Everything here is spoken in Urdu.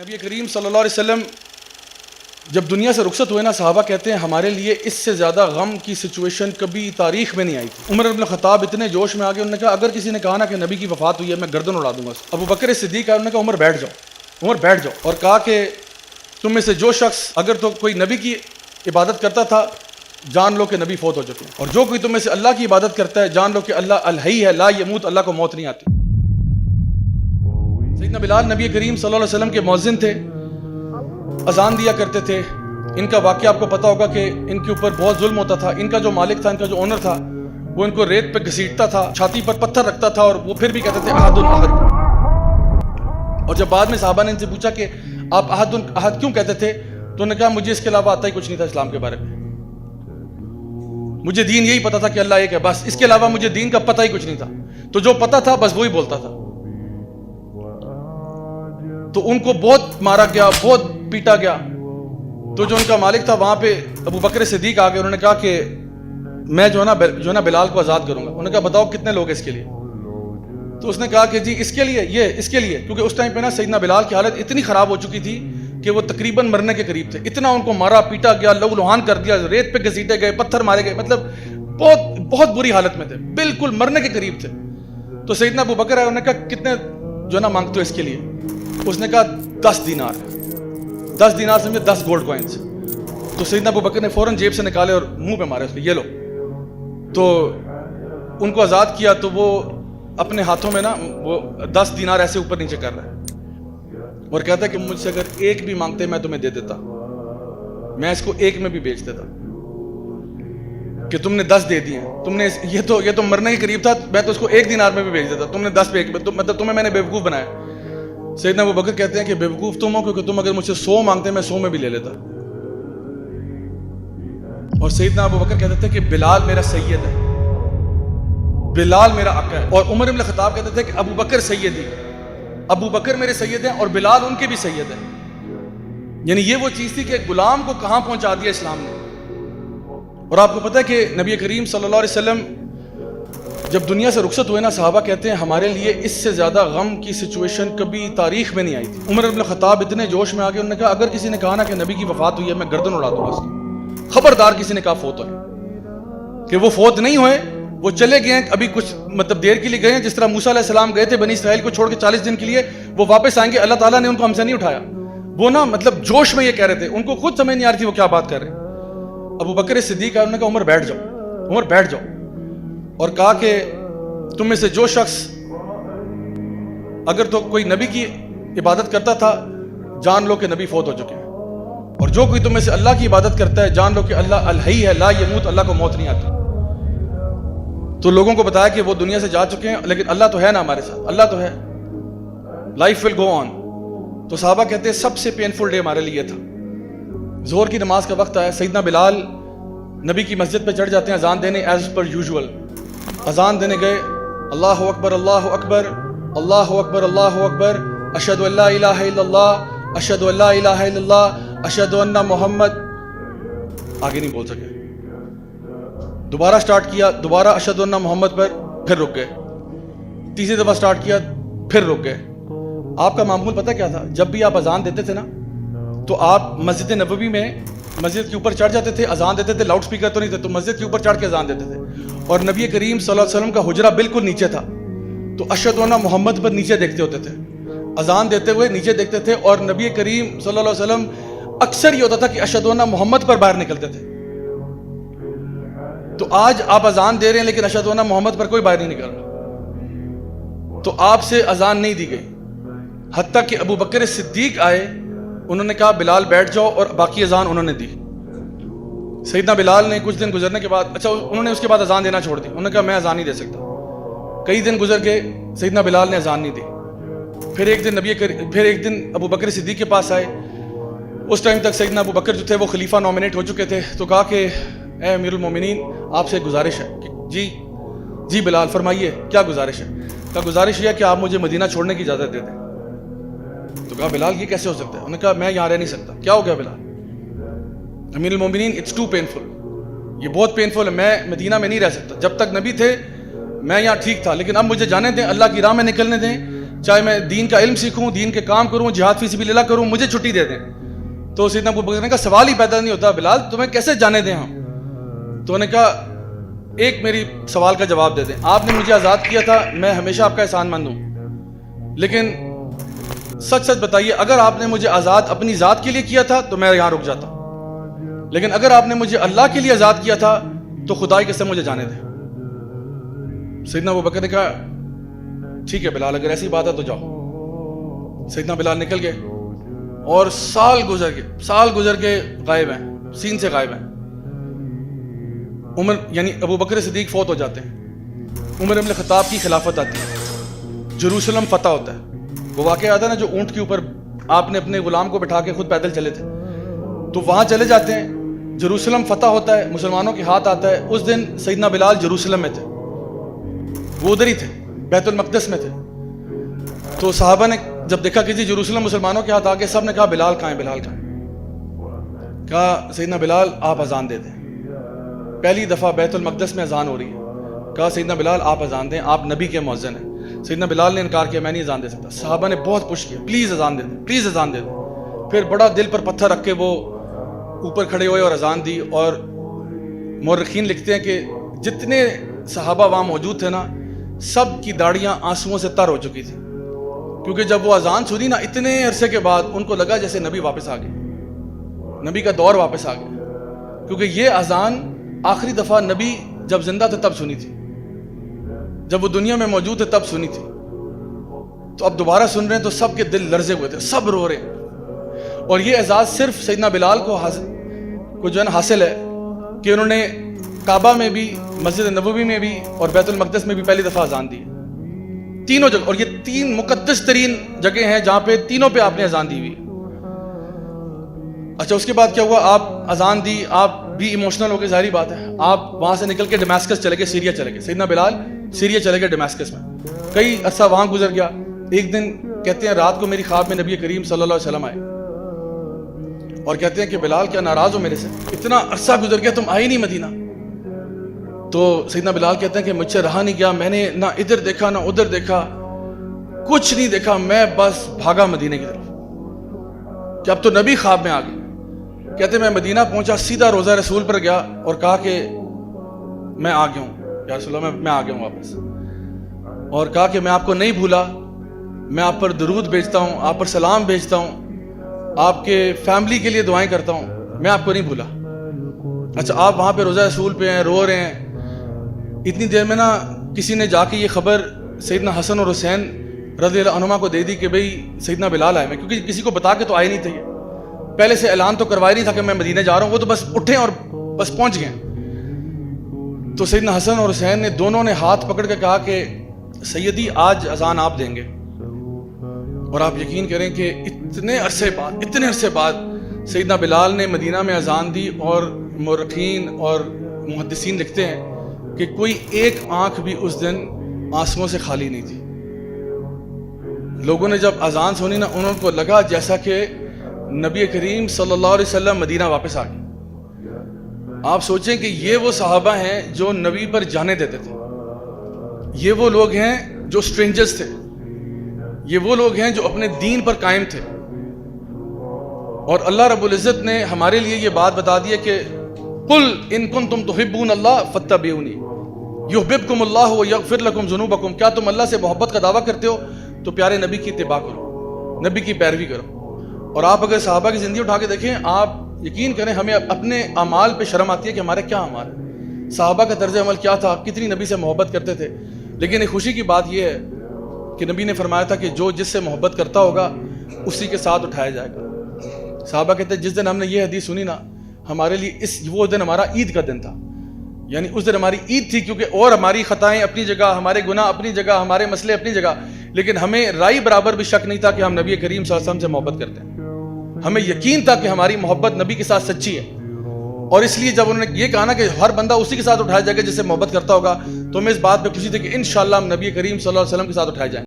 نبی کریم صلی اللہ علیہ وسلم جب دنیا سے رخصت ہوئے نا، صحابہ کہتے ہیں ہمارے لیے اس سے زیادہ غم کی سچویشن کبھی تاریخ میں نہیں آئی تھی۔ عمر بن الخطاب اتنے جوش میں آ گئے، انہوں نے کہا اگر کسی نے کہا نا کہ نبی کی وفات ہوئی ہے میں گردن اڑا دوں گا۔ ابو بکر صدیق آئے، انہوں نے کہا عمر بیٹھ جاؤ، عمر بیٹھ جاؤ، اور کہا کہ تم میں سے جو شخص اگر تو کوئی نبی کی عبادت کرتا تھا جان لو کہ نبی فوت ہو چکے ہیں، اور جو کوئی تم میں سے اللہ کی عبادت کرتا ہے جان لو کہ اللہ الحی ہے، لا یموت، اللہ کو موت نہیں آتی۔ سیدنا بلال نبی کریم صلی اللہ علیہ وسلم کے مؤذن تھے، اذان دیا کرتے تھے۔ ان کا واقعہ آپ کو پتا ہوگا کہ ان کے اوپر بہت ظلم ہوتا تھا۔ ان کا جو مالک تھا، ان کا جو اونر تھا، وہ ان کو ریت پہ گھسیٹتا تھا، چھاتی پر پتھر رکھتا تھا، اور وہ پھر بھی کہتے تھے احد احد۔ اور جب بعد میں صحابہ نے ان سے پوچھا کہ آپ احد احد کیوں کہتے تھے، تو انہوں نے کہا مجھے اس کے علاوہ آتا ہی کچھ نہیں تھا اسلام کے بارے میں، مجھے دین یہی پتا تھا کہ اللہ ایک ہے، بس اس کے علاوہ مجھے دین کا پتہ ہی کچھ نہیں تھا، تو جو پتہ تھا بس وہی بولتا تھا۔ تو ان کو بہت مارا گیا، بہت پیٹا گیا۔ تو جو ان کا مالک تھا وہاں پہ ابو بکر صدیق آ گئے، انہوں نے کہا کہ میں جو ہے نا بلال کو آزاد کروں گا۔ انہوں نے کہا بتاؤ کتنے لوگ اس کے لیے؟ تو اس نے کہا کہ جی اس کے لیے، یہ اس کے لیے، کیونکہ اس ٹائم پہ نا سیدنا بلال کی حالت اتنی خراب ہو چکی تھی کہ وہ تقریباً مرنے کے قریب تھے۔ اتنا ان کو مارا پیٹا گیا، لہو لہان کر دیا، ریت پہ گھسیٹے گئے، پتھر مارے گئے، مطلب بہت بہت بری حالت میں تھے، بالکل مرنے کے قریب تھے۔ تو سیدنا ابو بکر ہے، انہوں نے کہا کتنے جو ہے نا مانگتے ہو اس کے لیے؟ اس نے کہا 10 دینار، 10 دینار سمجھے 10 گولڈ کوائنز۔ تو سیدنا ابو بکر نے فوراً جیب سے نکالے اور منہ پہ مارے اس کو، یہ لو۔ تو ان کو آزاد کیا، تو وہ اپنے ہاتھوں میں نا وہ 10 دینار ایسے اوپر نیچے کر رہا ہے اور کہتا ہے کہ مجھ سے اگر ایک بھی مانگتے میں تمہیں دے دیتا، میں اس کو ایک میں بھی بیچ دیتا، کہ تم نے 10 دے دیے، تم نے یہ تو مرنے کے قریب تھا، میں تو اس کو 1 دینار میں بھی بیچ دیتا، تم نے 10 پہ مطلب تمہیں میں نے بیوقوف بنایا۔ سیدنا ابو بکر کہتے ہیں کہ بیوقوف تم ہو، کیونکہ تم اگر مجھ سے 100 مانگتے میں 100 میں بھی لے لیتا۔ اور سیدنا ابو بکر کہتے تھے کہ بلال میرا سید ہے، بلال میرا آقا ہے۔ اور عمر بن الخطاب کہتے تھے کہ ابو بکر سیدی، ابو بکر میرے سید ہیں اور بلال ان کے بھی سید ہیں۔ یعنی یہ وہ چیز تھی کہ غلام کو کہاں پہنچا دیا اسلام نے۔ اور آپ کو پتہ ہے کہ نبی کریم صلی اللہ علیہ وسلم جب دنیا سے رخصت ہوئے نا، صحابہ کہتے ہیں ہمارے لیے اس سے زیادہ غم کی سچویشن کبھی تاریخ میں نہیں آئی تھی۔ عمر بن الخطاب اتنے جوش میں آ گئے، انہوں نے کہا اگر کسی نے کہا نا کہ نبی کی وفات ہوئی ہے میں گردن اڑا دوں گا اس کی۔ خبردار کسی نے کہا فوت ہوئے، کہ وہ فوت نہیں ہوئے، وہ چلے گئے ہیں، ابھی کچھ مطلب دیر کے لیے گئے ہیں، جس طرح موسیٰ علیہ السلام گئے تھے بنی اسرائیل کو چھوڑ کے 40 دن کے لیے، وہ واپس آئیں گے، اللہ تعالیٰ نے ان کو ہم سے نہیں اٹھایا۔ وہ نا مطلب جوش میں یہ کہہ رہے تھے، ان کو خود سمجھ نہیں آ رہی تھی وہ کیا بات کر رہے ہیں۔ ابو بکر صدیق آئے، انہوں نے کہا عمر بیٹھ جاؤ، عمر بیٹھ جاؤ، اور کہا کہ تم میں سے جو شخص اگر تو کوئی نبی کی عبادت کرتا تھا جان لو کہ نبی فوت ہو چکے ہیں، اور جو کوئی تم میں سے اللہ کی عبادت کرتا ہے جان لو کہ اللہ الحی ہے، لا یموت، اللہ کو موت نہیں آتی۔ تو لوگوں کو بتایا کہ وہ دنیا سے جا چکے ہیں، لیکن اللہ تو ہے نا ہمارے ساتھ، اللہ تو ہے، لائف ول گو آن۔ تو صحابہ کہتے ہیں سب سے پینفل ڈے ہمارے لیے تھا۔ ظہر کی نماز کا وقت آیا، سیدنا بلال نبی کی مسجد پہ چڑھ جاتے ہیں اذان دینے، ایز پر یوزول اذان دینے گئے، اللہ اکبر اللہ اکبر اللہ اکبر اللہ اکبر، اشہد ان لا الہ الا اللہ اشہد ان لا الہ الا اللہ اشہد ان محمد، آگے نہیں بول سکے۔ دوبارہ سٹارٹ کیا، دوبارہ اشہد ان محمد پر، پھر رک گئے، تیسری دفعہ سٹارٹ کیا، پھر رک گئے۔ آپ کا معمول پتہ کیا تھا؟ جب بھی آپ اذان دیتے تھے نا تو آپ مسجد نبوی میں مسجد کے اوپر چڑھ جاتے تھے، اذان دیتے تھے، لاؤڈ سپیکر تو نہیں تھے، تو مسجد کے اوپر چڑھ کے اذان دیتے تھے، اور نبی کریم صلی اللہ علیہ وسلم کا حجرہ بالکل نیچے تھا، تو اشہد ان محمد پر نیچے دیکھتے ہوتے تھے، اذان دیتے ہوئے نیچے دیکھتے تھے، اور نبی کریم صلی اللہ علیہ وسلم اکثر یہ ہوتا تھا کہ اشہد ان محمد پر باہر نکلتے تھے۔ تو آج آپ اذان دے رہے ہیں لیکن اشہد ان محمد پر کوئی باہر نہیں نکل رہا، تو آپ سے اذان نہیں دی گئی، حتیٰ کہ ابو بکر صدیق آئے، انہوں نے کہا بلال بیٹھ جاؤ، اور باقی اذان انہوں نے دی۔ سیدنا بلال نے کچھ دن گزرنے کے بعد، انہوں نے اس کے بعد اذان دینا چھوڑ دی، انہوں نے کہا میں اذان نہیں دے سکتا۔ کئی دن گزر گئے، سیدنا بلال نے اذان نہیں دی۔ پھر ایک دن ابو بکر صدیق کے پاس آئے، اس ٹائم تک سیدنا ابو بکر جو تھے وہ خلیفہ نومینیٹ ہو چکے تھے، تو کہا کہ اے امیر المومنین آپ سے ایک گزارش ہے۔ کہ جی بلال فرمائیے کیا گزارش ہے؟ کہا گزارش یہ ہے کہ آپ مجھے مدینہ چھوڑنے کی اجازت دے دیں۔ تو کہا بلال یہ کیسے ہو سکتا ہے؟ انہوں نے کہا میں یہاں رہ نہیں سکتا۔ کیا ہو گیا بلال؟ امیر المومنین اٹس ٹو پینفل، یہ بہت پینفل ہے، میں مدینہ میں نہیں رہ سکتا، جب تک نبی تھے میں یہاں ٹھیک تھا، لیکن اب مجھے جانے دیں، اللہ کی راہ میں نکلنے دیں، چاہے میں دین کا علم سیکھوں, دین کے کام کروں, جہاد فی سبیل اللہ کروں, مجھے چھٹی دے دیں. تو سیدنا ابو بکر نے کہا سوال ہی پیدا نہیں ہوتا بلال, تمہیں کیسے جانے دیں ہم. تو انہوں نے کہا ایک میری سوال کا جواب دے دیں, آپ نے مجھے آزاد کیا تھا, میں ہمیشہ آپ کا احسان مند ہوں, لیکن سچ سچ بتائیے اگر آپ نے مجھے آزاد اپنی ذات کے لیے کیا تھا تو میں یہاں رک جاتا, لیکن اگر آپ نے مجھے اللہ کے لیے آزاد کیا تھا تو خدا کی قسم مجھے جانے دیں. سیدنا ابو بکر نے کہا ٹھیک ہے بلال, اگر ایسی بات ہے تو جاؤ. سیدنا بلال نکل گئے اور سال گزر کے غائب ہیں, سین سے غائب ہیں. عمر یعنی ابو بکر صدیق فوت ہو جاتے ہیں, عمر ابن خطاب کی خلافت آتی ہے, جروسلم فتح ہوتا ہے. وہ واقعہ یاد ہے نا جو اونٹ کے اوپر آپ نے اپنے غلام کو بٹھا کے خود پیدل چلے تھے, تو وہاں چلے جاتے ہیں, جروسلم فتح ہوتا ہے, مسلمانوں کے ہاتھ آتا ہے. اس دن سیدنا بلال جروسلم میں تھے, وہ ادھر ہی تھے, بیت المقدس میں تھے. تو صحابہ نے جب دیکھا کہ جی جروسلم مسلمانوں کے ہاتھ آ گئے, سب نے کہا بلال کہاں ہے, بلال کہاں ہے. کہا سیدنا بلال آپ اذان دے دیں. پہلی دفعہ بیت المقدس میں اذان ہو رہی ہے. کہا سیدنا بلال آپ اذان دیں, آپ نبی کے مؤذن ہیں. سیدنا بلال نے انکار کیا, میں نہیں اذان دے سکتا. صحابہ نے بہت پش کیا, پلیز اذان دے دیں, پلیز اذان دے دیں. پھر بڑا دل پر پتھر رکھ کے وہ اوپر کھڑے ہوئے اور اذان دی. اور مورخین لکھتے ہیں کہ جتنے صحابہ وہاں موجود تھے نا, سب کی داڑیاں آنسوؤں سے تر ہو چکی تھی, کیونکہ جب وہ اذان سنی نا اتنے عرصے کے بعد ان کو لگا جیسے نبی واپس آ گئے, نبی کا دور واپس آ گیا. کیونکہ یہ اذان آخری دفعہ نبی جب زندہ تھے تب سنی تھی, جب وہ دنیا میں موجود تھے تب سنی تھی. تو اب دوبارہ سن رہے ہیں تو سب کے دل لرزے ہوئے تھے, سب رو رہے ہیں. اور یہ اعزاز صرف سیدنا بلال کو جو ہے نا حاصل ہے کہ انہوں نے کعبہ میں بھی, مسجد نبوی میں بھی اور بیت المقدس میں بھی پہلی دفعہ اذان دی, تینوں جگہ. اور یہ تین مقدس ترین جگہ ہیں جہاں پہ تینوں پہ آپ نے اذان دی ہوئی. اچھا اس کے بعد کیا ہوا, آپ اذان دی, آپ بھی ایموشنل ہو گئے, ظاہری بات ہے. آپ وہاں سے نکل کے ڈماسکس چلے گئے, سیریا چلے گئے. سیدنا بلال سیریا چلے گئے ڈماسکس میں, کئی عرصہ وہاں گزر گیا. ایک دن کہتے ہیں رات کو میری خواب میں نبی کریم صلی اللہ علیہ وسلم آئے اور کہتے ہیں کہ بلال کیا ناراض ہو میرے سے, اتنا عرصہ گزر گیا تم آئے نہیں مدینہ. تو سیدنا بلال کہتے ہیں کہ مجھ سے رہا نہیں گیا, میں نے نہ ادھر دیکھا نہ ادھر دیکھا, کچھ نہیں دیکھا, میں بس بھاگا مدینے کی طرف کہ اب تو نبی خواب میں آ گئے. کہتے ہیں میں مدینہ پہنچا, سیدھا روضہ رسول پر گیا اور کہا کہ میں آ گیا ہوں یا رسول اللہ, میں آ گیا ہوں واپس. اور کہا کہ میں آپ کو نہیں بھولا, میں آپ پر درود بھیجتا ہوں, آپ پر سلام بھیجتا ہوں, آپ کے فیملی کے لیے دعائیں کرتا ہوں, میں آپ کو نہیں بھولا. اچھا آپ وہاں پہ روضہ رسول پہ ہیں, رو رہے ہیں. اتنی دیر میں نا کسی نے جا کے یہ خبر سیدنا حسن اور حسین رضی اللہ عنہما کو دے دی کہ بھئی سیدنا بلال آئے. میں کیونکہ کسی کو بتا کے تو آئے نہیں تھے, پہلے سے اعلان تو کروایا نہیں تھا کہ میں مدینہ جا رہا ہوں, وہ تو بس اٹھے اور بس پہنچ گئے. تو سیدنا حسن اور حسین نے دونوں نے ہاتھ پکڑ کے کہا کہ سیدی آج اذان آپ دیں گے. اور آپ یقین کریں کہ اتنے عرصے بعد سیدنا بلال نے مدینہ میں اذان دی. اور مورخین اور محدثین لکھتے ہیں کہ کوئی ایک آنکھ بھی اس دن آنسوؤں سے خالی نہیں تھی. لوگوں نے جب اذان سنی نا انہوں کو لگا جیسا کہ نبی کریم صلی اللہ علیہ وسلم مدینہ واپس آ گئے. آپ سوچیں کہ یہ وہ صحابہ ہیں جو نبی پر جانے دیتے تھے, یہ وہ لوگ ہیں جو سٹرینجرز تھے, یہ وہ لوگ ہیں جو اپنے دین پر قائم تھے. اور اللہ رب العزت نے ہمارے لیے یہ بات بتا دی ہے کہ قل ان کنتم تحبون اللہ فاتبعونی یحببکم اللہ ویغفر لکم ذنوبکم. کیا تم اللہ سے محبت کا دعویٰ کرتے ہو تو پیارے نبی کی اتباع کرو, نبی کی پیروی کرو. اور آپ اگر صحابہ کی زندگی اٹھا کے دیکھیں, آپ یقین کریں ہمیں اپنے اعمال پہ شرم آتی ہے کہ ہمارے کیا اعمال ہیں, صحابہ کا طرز عمل کیا تھا, کتنی نبی سے محبت کرتے تھے. لیکن ایک خوشی کی بات یہ ہے کہ نبی نے فرمایا تھا کہ جو جس سے محبت کرتا ہوگا اسی کے ساتھ اٹھایا جائے گا. صحابہ کہتے ہیں جس دن ہم نے یہ حدیث سنی نا, ہمارے لیے وہ دن ہمارا عید کا دن تھا. یعنی اس دن ہماری عید تھی, کیونکہ اور ہماری خطائیں اپنی جگہ, ہمارے گناہ اپنی جگہ, ہمارے مسئلے اپنی جگہ, لیکن ہمیں رائی برابر بھی شک نہیں تھا کہ ہم نبی کریم صلی اللہ علیہ وسلم سے محبت کرتے ہیں. ہمیں یقین تھا کہ ہماری محبت نبی کے ساتھ سچی ہے. اور اس لیے جب انہوں نے یہ کہا نا کہ ہر بندہ اسی کے ساتھ اٹھایا جائے گا جس سے محبت کرتا ہوگا, تو ہمیں اس بات پہ خوشی تھی کہ انشاءاللہ ہم نبی کریم صلی اللہ علیہ وسلم کے ساتھ اٹھائے جائیں.